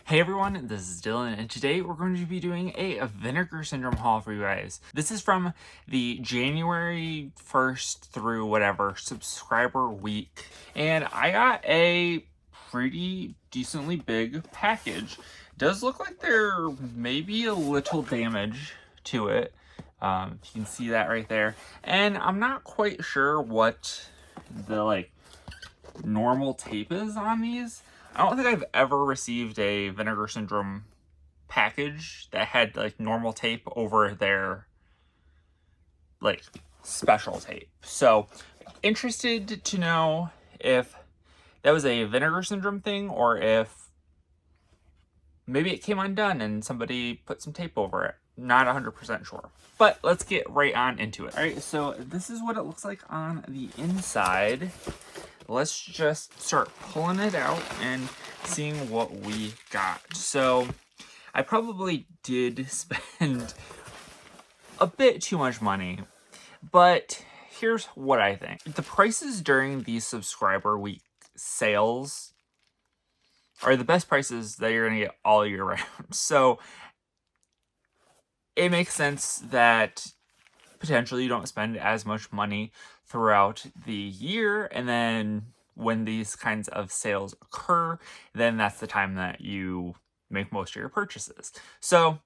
Hey everyone, this is Dylan, and today we're going to be doing a Vinegar Syndrome haul for you guys. This is from the January 1st through whatever subscriber week, and I got a pretty decently big package. Does look like there may be a little damage to it. You can see that right there, and I'm not quite sure what the normal tape is on these. I don't think I've ever received a Vinegar Syndrome package that had like normal tape over their like special tape. So interested to know if that was a Vinegar Syndrome thing or if maybe it came undone and somebody put some tape over it. Not 100% sure. But let's get right on into it. All right, so this is what it looks like on the inside. Let's just start pulling it out and seeing what we got. So I probably did spend a bit too much money, but here's what I think. The prices during these subscriber week sales are the best prices that you're gonna get all year round. So it makes sense that potentially you don't spend as much money throughout the year, and then when these kinds of sales occur, then that's the time that you make most of your purchases. So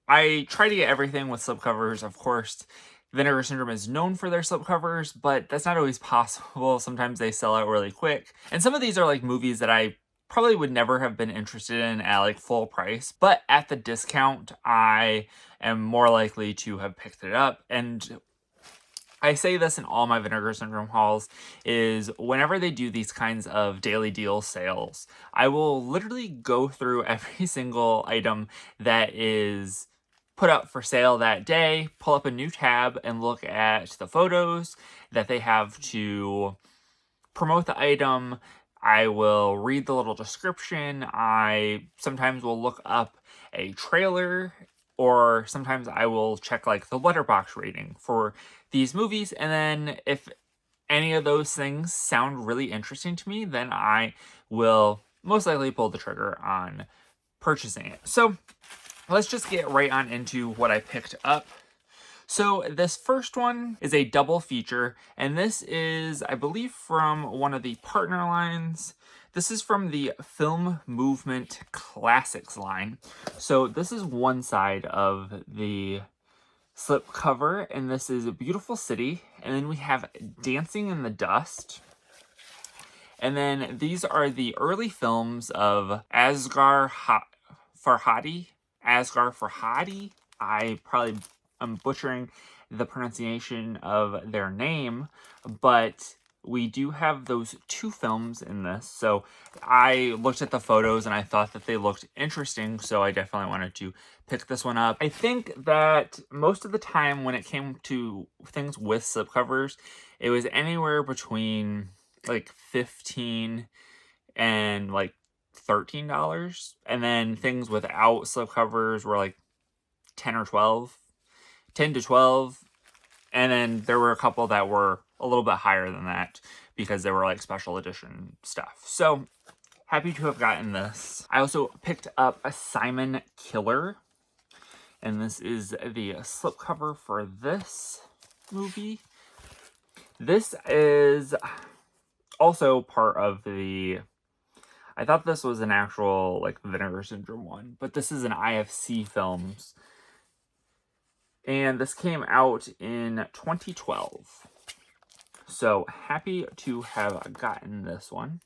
I try to get everything with slipcovers. Of course, Vinegar Syndrome is known for their slipcovers, but that's not always possible. Sometimes they sell out really quick, and some of these are like movies that I probably would never have been interested in at like full price, but at the discount I am more likely to have picked it up. And I say this in all my Vinegar Syndrome hauls, is whenever they do these kinds of daily deal sales, I will literally go through every single item that is put up for sale that day, pull up a new tab and look at the photos that they have to promote the item. I will read the little description. I sometimes will look up a trailer, or sometimes I will check like the Letterboxd rating for these movies. And then if any of those things sound really interesting to me, then I will most likely pull the trigger on purchasing it. So let's just get right on into what I picked up. So this first one is a double feature, and this is, I believe, from one of the partner lines. This is from the Film Movement Classics line. So this is one side of the slip cover, and this is A Beautiful City, and then we have Dancing in the Dust. And then these are the early films of Asghar Farhadi. I probably am butchering the pronunciation of their name, but we do have those two films in this. So I looked at the photos and I thought that they looked interesting, so I definitely wanted to pick this one up. I think that most of the time when it came to things with slipcovers, it was anywhere between like $15 and like $13, and then things without slipcovers were like 10 or 12, 10 to 12, and then there were a couple that were a little bit higher than that because they were like special edition stuff. So happy to have gotten this. I also picked up a Simon Killer, and this is the slipcover for this movie. This is also part of the, I thought this was an actual like Vinegar Syndrome one, but this is an IFC Films, and this came out in 2012. So happy to have gotten this one.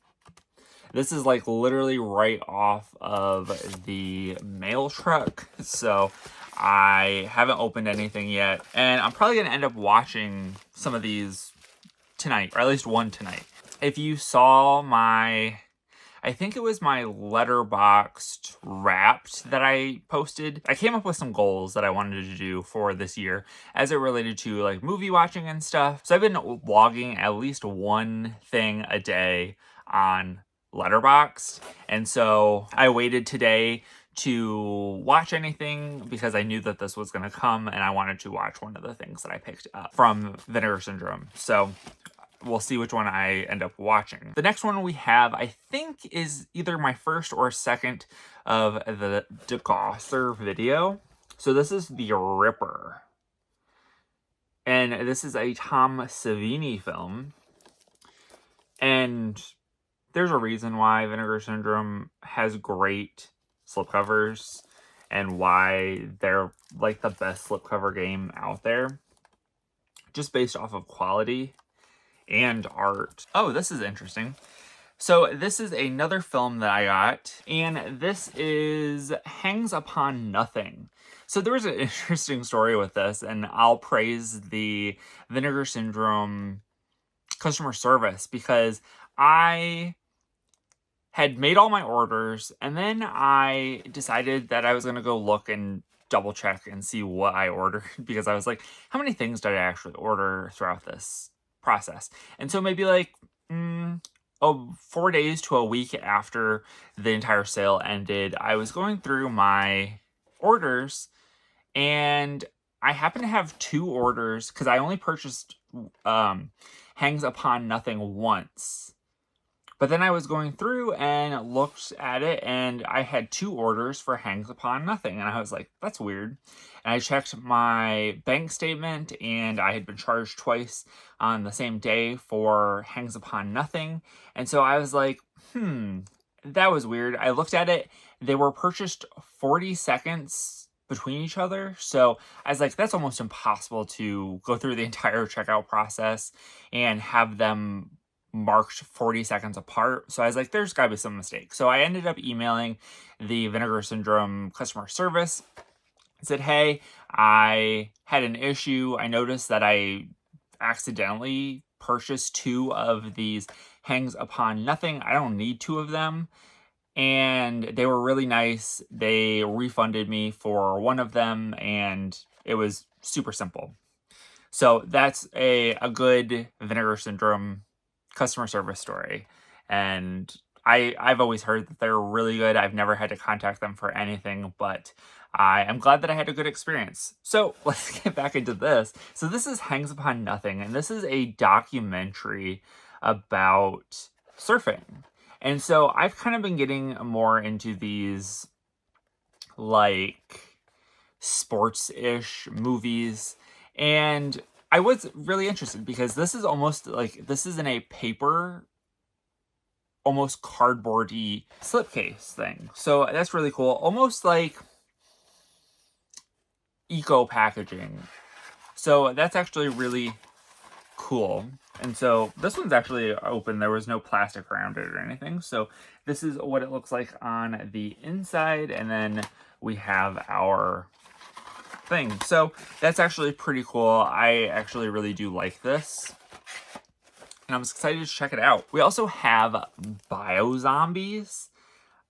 This is like literally right off of the mail truck, so I haven't opened anything yet, and I'm probably gonna end up watching some of these tonight, or at least one tonight. If you saw my, I think it was my Letterboxd Wrapped that I posted, I came up with some goals that I wanted to do for this year as it related to like movie watching and stuff. So I've been logging at least one thing a day on Letterboxd, and so I waited today to watch anything because I knew that this was going to come, and I wanted to watch one of the things that I picked up from Vinegar Syndrome. So we'll see which one I end up watching. The next one we have, I think, is either my first or second of the DeGosser video. So this is The Ripper. And this is a Tom Savini film. And there's a reason why Vinegar Syndrome has great slipcovers and why they're like the best slipcover game out there. Just based off of quality and art. Oh, this is interesting. So this is another film that I got, and this is Hangs Upon Nothing. So there was an interesting story with this, and I'll praise the Vinegar Syndrome customer service because I had made all my orders, and then I decided that I was going to go look and double check and see what I ordered because I was like, how many things did I actually order throughout this process? And so maybe like 4 days to a week after the entire sale ended, I was going through my orders and I happened to have 2 orders because I only purchased Hangs Upon Nothing once. But then I was going through and looked at it, and I had 2 orders for Hangs Upon Nothing. And I was like, that's weird. And I checked my bank statement, and I had been charged twice on the same day for Hangs Upon Nothing. And so I was like, that was weird. I looked at it. They were purchased 40 seconds between each other. So I was like, that's almost impossible to go through the entire checkout process and have them marked 40 seconds apart. So I was like, there's gotta be some mistake. So I ended up emailing the Vinegar Syndrome customer service. I said, hey, I had an issue. I noticed that I accidentally purchased 2 of these Hangs Upon Nothing. I don't need 2 of them. And they were really nice. They refunded me for 1 of them, and it was super simple. So that's a good Vinegar Syndrome customer service story, and I've always heard that they're really good. I've never had to contact them for anything, but I am glad that I had a good experience. So let's get back into this. So this is Hangs Upon Nothing, and this is a documentary about surfing. And so I've kind of been getting more into these like sports-ish movies, and I was really interested because this is almost like, this is in a paper, almost cardboardy slipcase thing. So that's really cool. Almost like eco packaging. So that's actually really cool. And so this one's actually open. There was no plastic around it or anything. So this is what it looks like on the inside. And then we have our thing. So that's actually pretty cool. I actually really do like this, and I'm excited to check it out. We also have Biozombies.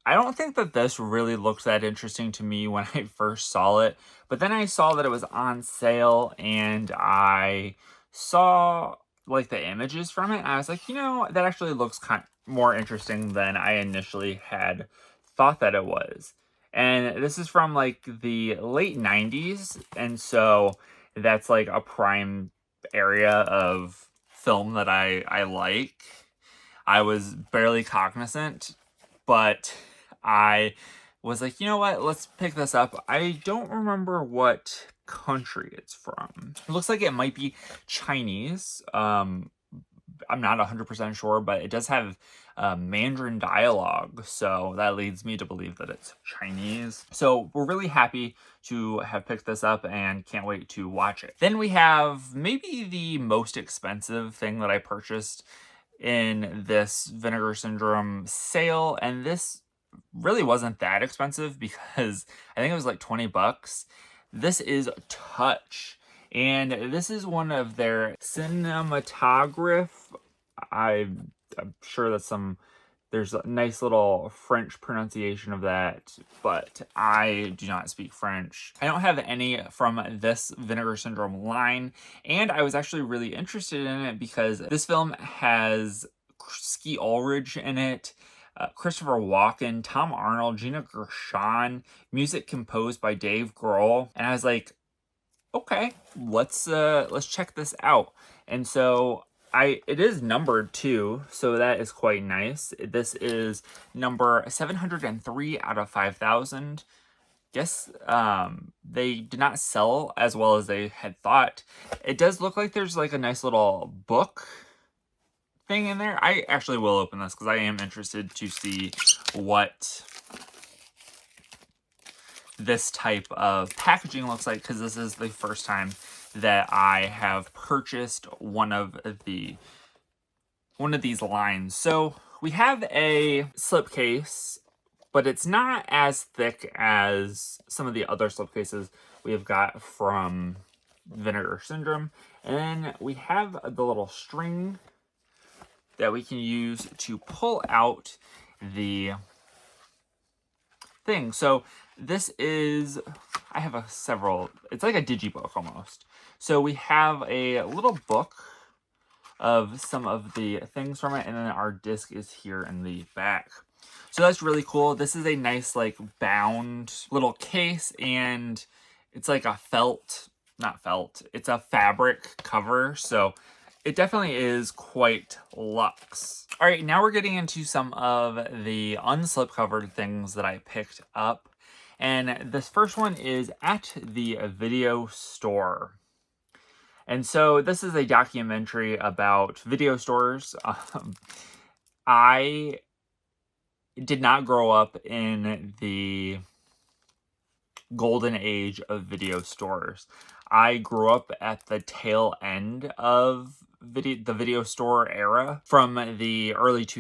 I don't think that this really looked that interesting to me when I first saw it, but then I saw that it was on sale, and I saw like the images from it, and I was like, you know, that actually looks kind of more interesting than I initially had thought that it was. And this is from like the late 90s. And so that's like a prime area of film that I like. I was barely cognizant, but I was like, you know what, let's pick this up. I don't remember what country it's from. It looks like it might be Chinese. I'm not 100% sure, but it does have Mandarin dialogue, so that leads me to believe that it's Chinese. So we're really happy to have picked this up and can't wait to watch it. Then we have maybe the most expensive thing that I purchased in this Vinegar Syndrome sale, and this really wasn't that expensive because I think it was like 20 bucks. This is Touch. And this is one of their cinematograph. I'm sure that's there's a nice little French pronunciation of that, but I do not speak French. I don't have any from this Vinegar Syndrome line, and I was actually really interested in it because this film has Ski Ulrich in it, Christopher Walken, Tom Arnold, Gina Gershon, music composed by Dave Grohl, and I was like, okay, let's check this out. And so It is numbered too, so that is quite nice. This is number 703 out of 5,000. Guess they did not sell as well as they had thought. It does look like there's like a nice little book thing in there. I actually will open this because I am interested to see what this type of packaging looks like, because this is the first time that I have purchased one of these lines. So we have a slipcase, but it's not as thick as some of the other slipcases we have got from Vinegar Syndrome. And then we have the little string that we can use to pull out the thing. So this is, I have several, it's like a digibook almost. So we have a little book of some of the things from it, and then our disc is here in the back. So that's really cool. This is a nice like bound little case, and it's like a it's a fabric cover, so it definitely is quite luxe. All right, now we're getting into some of the unslip-covered things that I picked up. And this first one is At the Video Store. And so this is a documentary about video stores. I did not grow up in the golden age of video stores. I grew up at the tail end of the video store era. From the early to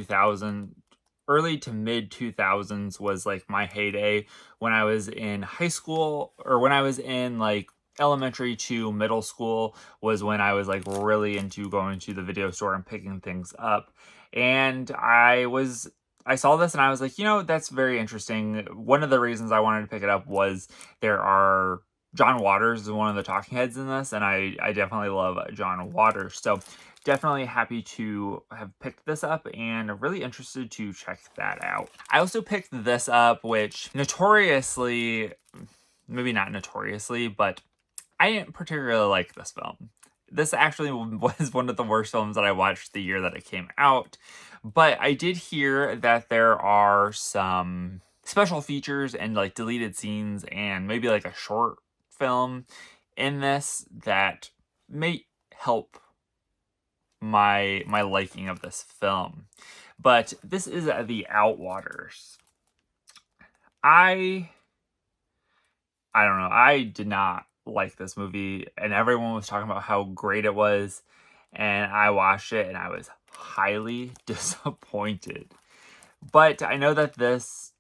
mid 2000s was like my heyday. When I was in high school, or when I was in like elementary to middle school, was when I was like really into going to the video store and picking things up. And I saw this and I was like, that's very interesting. One of the reasons I wanted to pick it up was John Waters is one of the talking heads in this, and I definitely love John Waters. So definitely happy to have picked this up and really interested to check that out. I also picked this up, which maybe not notoriously, but I didn't particularly like this film. This actually was one of the worst films that I watched the year that it came out. But I did hear that there are some special features and like deleted scenes and maybe like a short film in this that may help my liking of this film. But this is The Outwaters. I don't know. I did not like this movie, and everyone was talking about how great it was, and I watched it and I was highly disappointed. But I know that this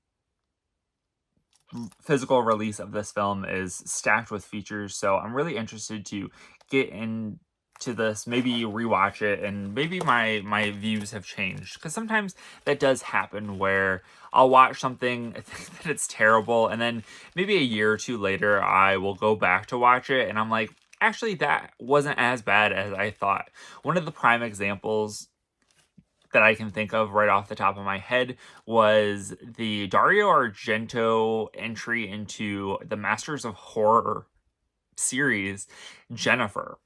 physical release of this film is stacked with features, so I'm really interested to get into this, maybe rewatch it, and maybe my views have changed, because sometimes that does happen where I'll watch something, think that it's terrible, and then maybe a year or two later I will go back to watch it and I'm like, actually that wasn't as bad as I thought. One of the prime examples that I can think of right off the top of my head was the Dario Argento entry into the Masters of Horror series, Jennifer.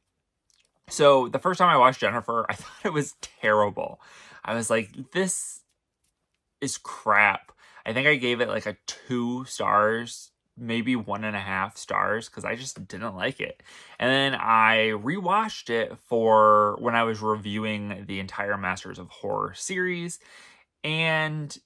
So the first time I watched Jennifer, I thought it was terrible. I was like, this is crap. I think I gave it like a 2 stars, maybe 1.5 stars, because I just didn't like it. And then I rewatched it for when I was reviewing the entire Masters of Horror series, and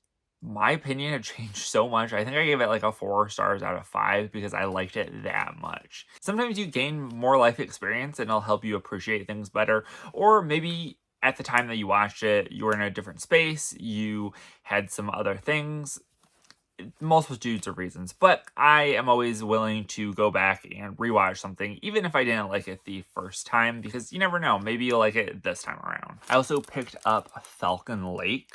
my opinion had changed so much. I think I gave it like a 4 stars out of 5 because I liked it that much. Sometimes you gain more life experience and it'll help you appreciate things better, or maybe at the time that you watched it, you were in a different space, you had some other things, multitudes of reasons. But I am always willing to go back and rewatch something, even if I didn't like it the first time, because you never know, maybe you'll like it this time around. I also picked up Falcon Lake.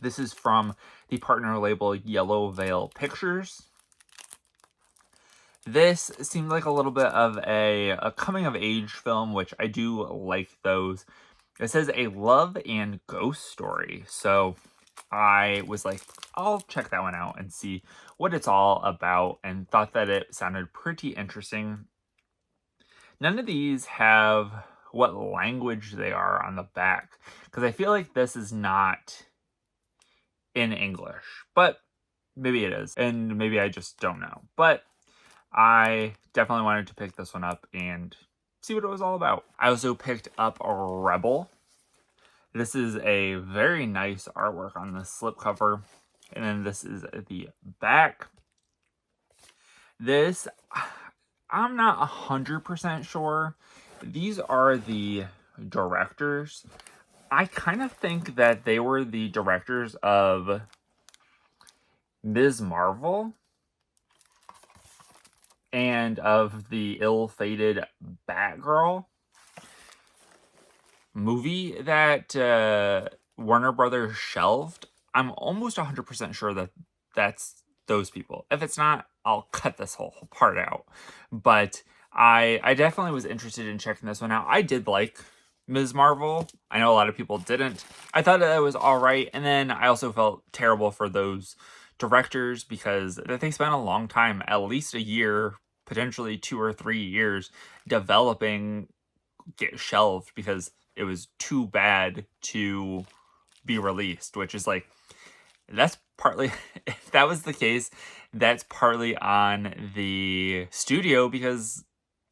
This is from the partner label Yellow Veil Pictures. This seemed like a little bit of a coming-of-age film, which I do like those. It says a love and ghost story. So I was like, I'll check that one out and see what it's all about, and thought that it sounded pretty interesting. None of these have what language they are on the back, because I feel like this is not in English, but maybe it is, and maybe I just don't know. But I definitely wanted to pick this one up and see what it was all about. I also picked up a Rebel. This is a very nice artwork on the slipcover, and then this is the back. This, I'm not 100% sure. These are the directors. I kind of think that they were the directors of Ms. Marvel and of the ill-fated Batgirl movie that Warner Brothers shelved. I'm almost 100% sure that that's those people. If it's not, I'll cut this whole part out. But I definitely was interested in checking this one out. I did like Ms. Marvel. I know a lot of people didn't. I thought that it was all right. And then I also felt terrible for those directors because they spent a long time, at least a year, potentially 2 or 3 years, developing, get shelved because it was too bad to be released, which is like, that's partly, if that was the case, that's partly on the studio, because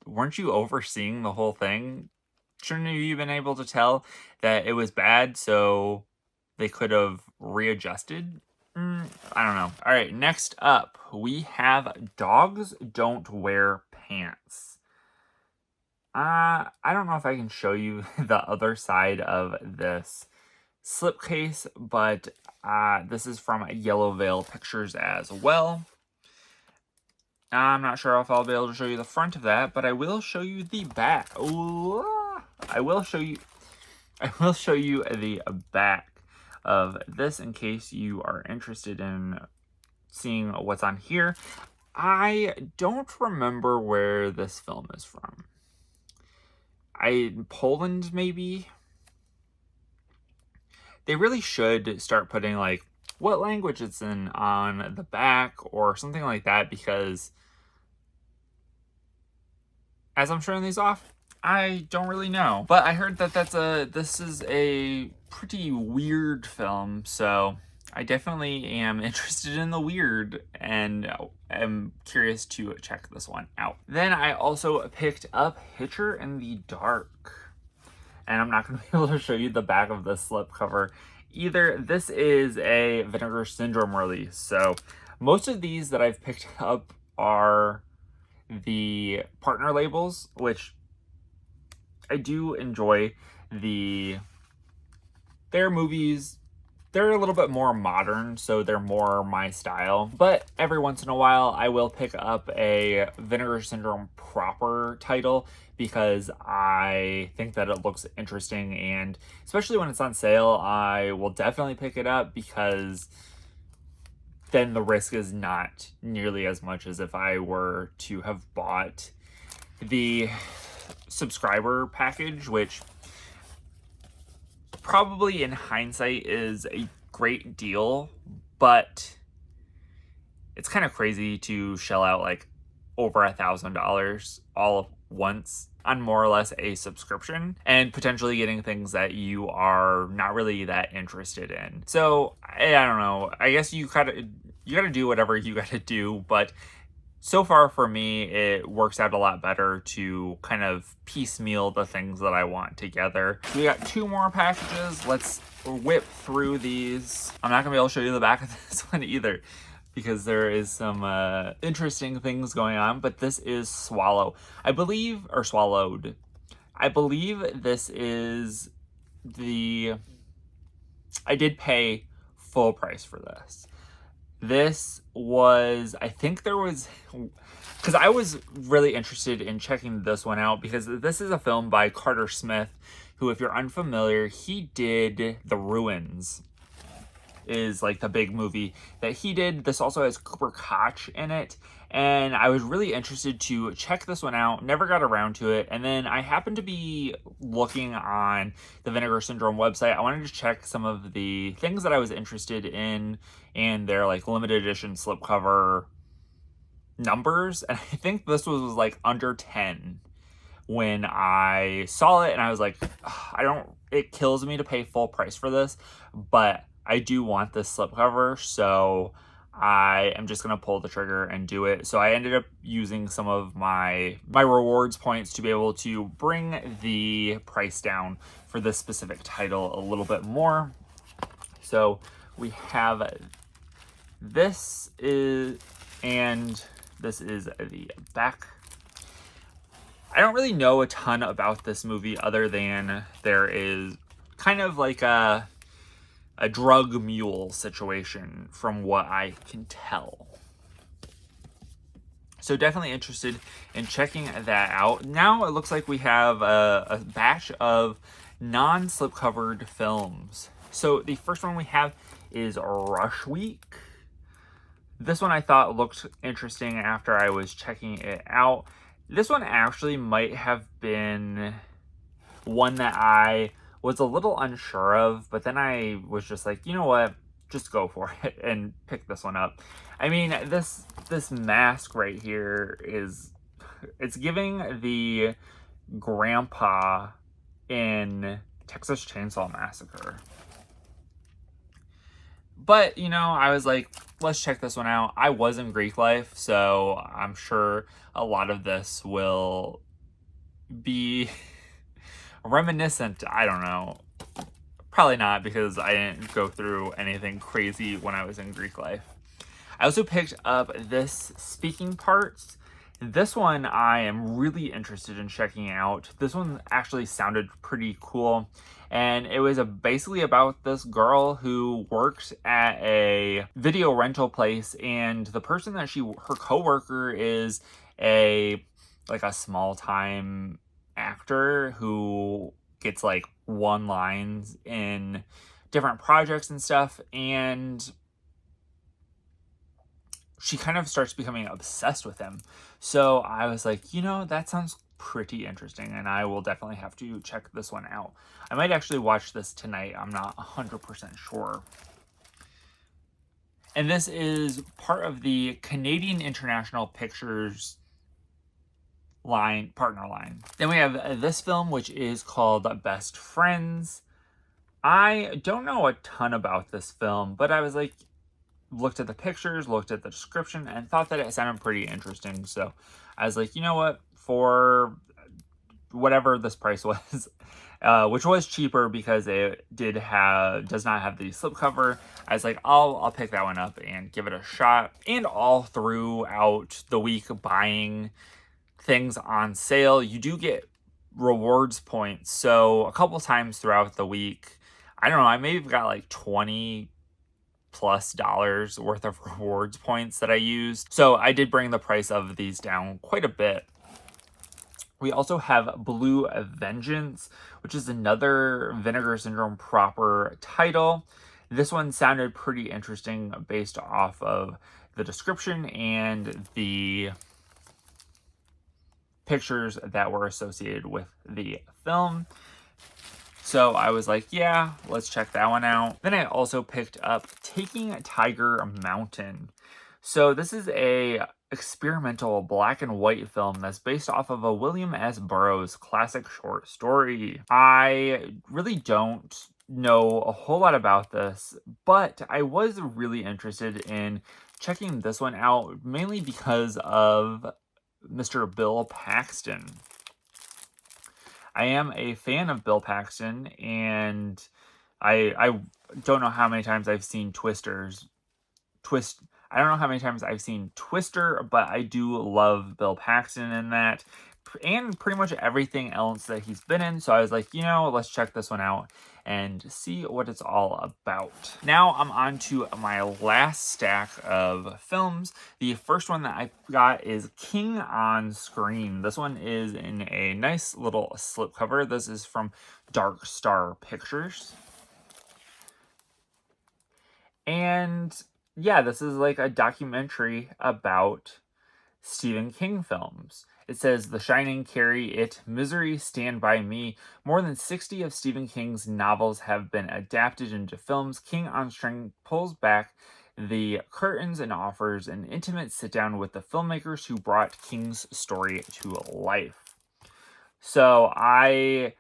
weren't you overseeing the whole thing? Shouldn't you been able to tell that it was bad so they could have readjusted? I don't know. All right, next up, we have Dogs Don't Wear Pants. I don't know if I can show you the other side of this slipcase, but this is from Yellow Veil Pictures as well. I'm not sure if I'll be able to show you the front of that, but I will show you the back. Ooh, I will show you the back of this in case you are interested in seeing what's on here. I don't remember where this film is from. Poland, maybe? They really should start putting like what language it's in on the back or something like that, because as I'm showing these off, I don't really know. But I heard that this is a pretty weird film, so I definitely am interested in the weird and am curious to check this one out. Then I also picked up Hitcher in the Dark. And I'm not going to be able to show you the back of the slipcover either. This is a Vinegar Syndrome release. So most of these that I've picked up are the partner labels, which I do enjoy. Their movies, they're a little bit more modern, so they're more my style. But every once in a while, I will pick up a Vinegar Syndrome proper title because I think that it looks interesting, and especially when it's on sale, I will definitely pick it up because then the risk is not nearly as much as if I were to have bought the subscriber package, which probably in hindsight is a great deal, but it's kind of crazy to shell out like over $1,000 all at once on more or less a subscription and potentially getting things that you are not really that interested in. So I don't know, I guess you gotta do whatever you gotta do, but so far for me, it works out a lot better to kind of piecemeal the things that I want together. We got 2 more packages. Let's whip through these. I'm not gonna be able to show you the back of this one either because there is some interesting things going on, but this is Swallow. I believe this is I did pay full price for this. This was, I think there was, because I was really interested in checking this one out because this is a film by Carter Smith, who, if you're unfamiliar, he did The Ruins, is like the big movie that he did. This also has Cooper Koch in it, and I was really interested to check this one out, never got around to it, and then I happened to be looking on the Vinegar Syndrome website. I wanted to check some of the things that I was interested in and their like limited edition slipcover numbers, and I think this was like under 10, when I saw it, and I was like, it kills me to pay full price for this, but I do want this slipcover, so I am just going to pull the trigger and do it. So I ended up using some of my rewards points to be able to bring the price down for this specific title a little bit more. So we have this and this is the back. I don't really know a ton about this movie other than there is kind of like a drug mule situation from what I can tell. So definitely interested in checking that out. Now it looks like we have a batch of non-slipcovered films. So the first one we have is Rush Week. This one I thought looked interesting after I was checking it out. This one actually might have been one that I was a little unsure of, but then I was just like, you know what, just go for it and pick this one up. I mean, this mask right here it's giving the grandpa in Texas Chainsaw Massacre. But, you know, I was like, let's check this one out. I was in Greek life, so I'm sure a lot of this will be reminiscent. I don't know. Probably not, because I didn't go through anything crazy when I was in Greek life. I also picked up this Speaking Parts. This one I am really interested in checking out. This one actually sounded pretty cool. And it was basically about this girl who works at a video rental place, and the person that her coworker is a small time actor who gets like one lines in different projects and stuff, and she kind of starts becoming obsessed with him. So I was like, you know, that sounds pretty interesting, and I will definitely have to check this one out. I might actually watch this tonight. I'm not 100% sure. And this is part of the Canadian International Pictures partner line. Then we have this film, which is called Best Friends. I don't know a ton about this film, but I was like, looked at the pictures, looked at the description, and thought that it sounded pretty interesting. So I was like, you know what, for whatever this price was, which was cheaper because it does not have the slipcover, I was like, I'll pick that one up and give it a shot. And all throughout the week, buying things on sale, you do get rewards points. So a couple times throughout the week, I don't know, I maybe got like $20+ worth of rewards points that I used. So I did bring the price of these down quite a bit. We also have Blue Vengeance, which is another Vinegar Syndrome proper title. This one sounded pretty interesting based off of the description and the pictures that were associated with the film. So I was like, yeah, let's check that one out. Then I also picked up Taking Tiger Mountain. So this is a experimental black and white film that's based off of a William S. Burroughs classic short story. I really don't know a whole lot about this, but I was really interested in checking this one out, mainly because of Mr. Bill Paxton. I am a fan of Bill Paxton, and I don't know how many times I've seen I don't know how many times I've seen Twister, but I do love Bill Paxton in that, and pretty much everything else that he's been in. So I was like, you know, let's check this one out and see what it's all about. Now I'm on to my last stack of films. The first one that I got is King on Screen. This one is in a nice little slipcover. This is from Dark Star Pictures. And yeah, this is like a documentary about Stephen King films. It says The Shining, Carrie, It, Misery, Stand By Me. More than 60 of Stephen King's novels have been adapted into films. King on String pulls back the curtains and offers an intimate sit-down with the filmmakers who brought King's story to life. So I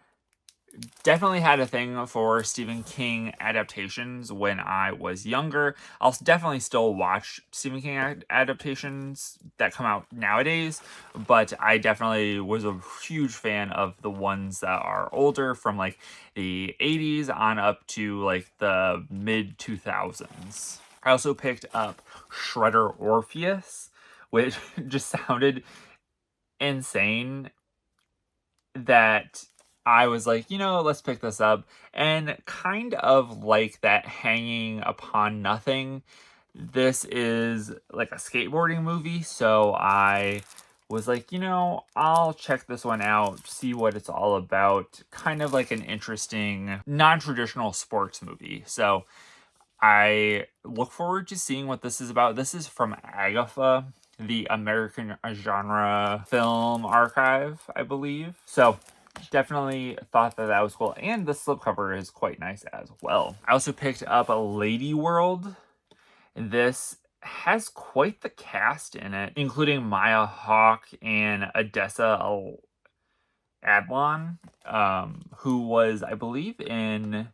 definitely had a thing for Stephen King adaptations when I was younger. I'll definitely still watch Stephen King adaptations that come out nowadays, but I definitely was a huge fan of the ones that are older, from like the 80s on up to like the mid 2000s. I also picked up Shredder Orpheus, which just sounded insane, that I was like, let's pick this up. And kind of like that Hanging Upon Nothing, this is like a skateboarding movie. So I was like, I'll check this one out, see what it's all about. Kind of like an interesting, non-traditional sports movie. So I look forward to seeing what this is about. This is from Agatha, the American Genre Film Archive, I believe. So definitely thought that that was cool. And the slipcover is quite nice as well. I also picked up a Lady World. This has quite the cast in it, including Maya Hawke and Odessa Adlon, who was, I believe, in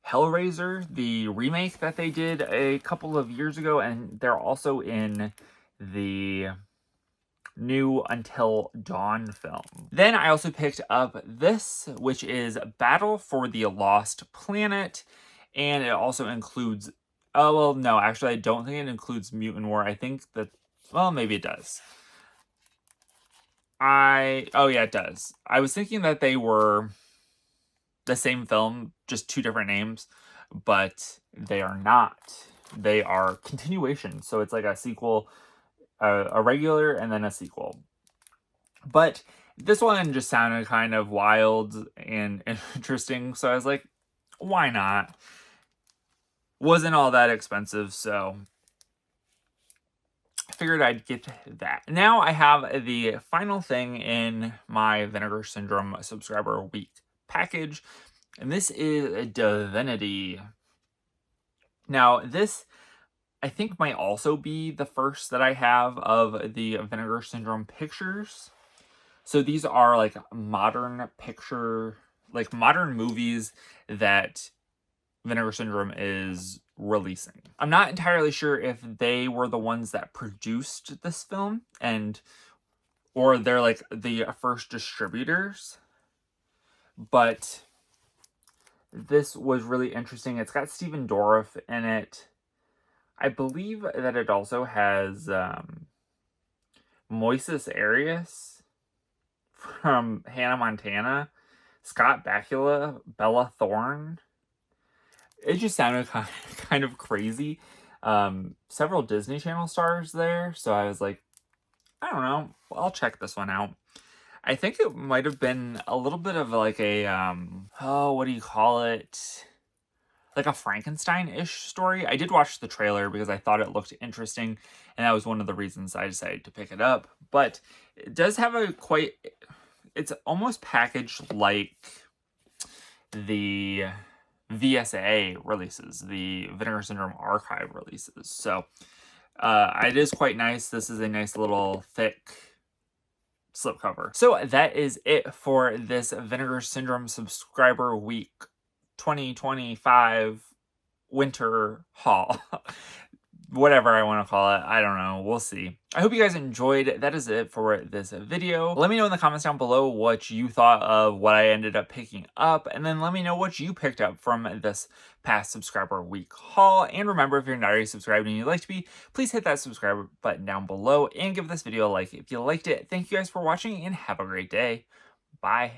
Hellraiser, the remake that they did a couple of years ago, and they're also in the new Until Dawn film. Then I also picked up this, which is Battle for the Lost Planet, and it also includes, oh, well, no, actually, I don't think it includes Mutant War. I think that, well, maybe it does. Oh yeah, it does. I was thinking that they were the same film, just two different names, but they are not. They are continuations. So it's like a sequel, a regular, and then a sequel. But this one just sounded kind of wild and interesting, so I was like, why not? Wasn't all that expensive, so I figured I'd get that. Now I have the final thing in my Vinegar Syndrome subscriber week package, and this is Divinity. Now, this, I think, might also be the first that I have of the Vinegar Syndrome pictures. So these are like modern movies that Vinegar Syndrome is releasing. I'm not entirely sure if they were the ones that produced this film, or they're like the first distributors, but this was really interesting. It's got Stephen Dorff in it. I believe that it also has Moises Arias from Hannah Montana, Scott Bakula, Bella Thorne. It just sounded kind of crazy. Several Disney Channel stars there, so I was like, I don't know, I'll check this one out. I think it might have been a little bit of like a, what do you call it? Like a Frankenstein-ish story. I did watch the trailer because I thought it looked interesting, and that was one of the reasons I decided to pick it up. But it does have it's almost packaged like the VSA releases, the Vinegar Syndrome Archive releases. So it is quite nice. This is a nice little thick slipcover. So that is it for this Vinegar Syndrome subscriber week 2025 winter haul. Whatever I want to call it. I don't know. We'll see. I hope you guys enjoyed. That is it for this video. Let me know in the comments down below what you thought of what I ended up picking up, and then let me know what you picked up from this past subscriber week haul. And remember, if you're not already subscribed and you'd like to be, please hit that subscribe button down below and give this video a like if you liked it. Thank you guys for watching, and have a great day. Bye.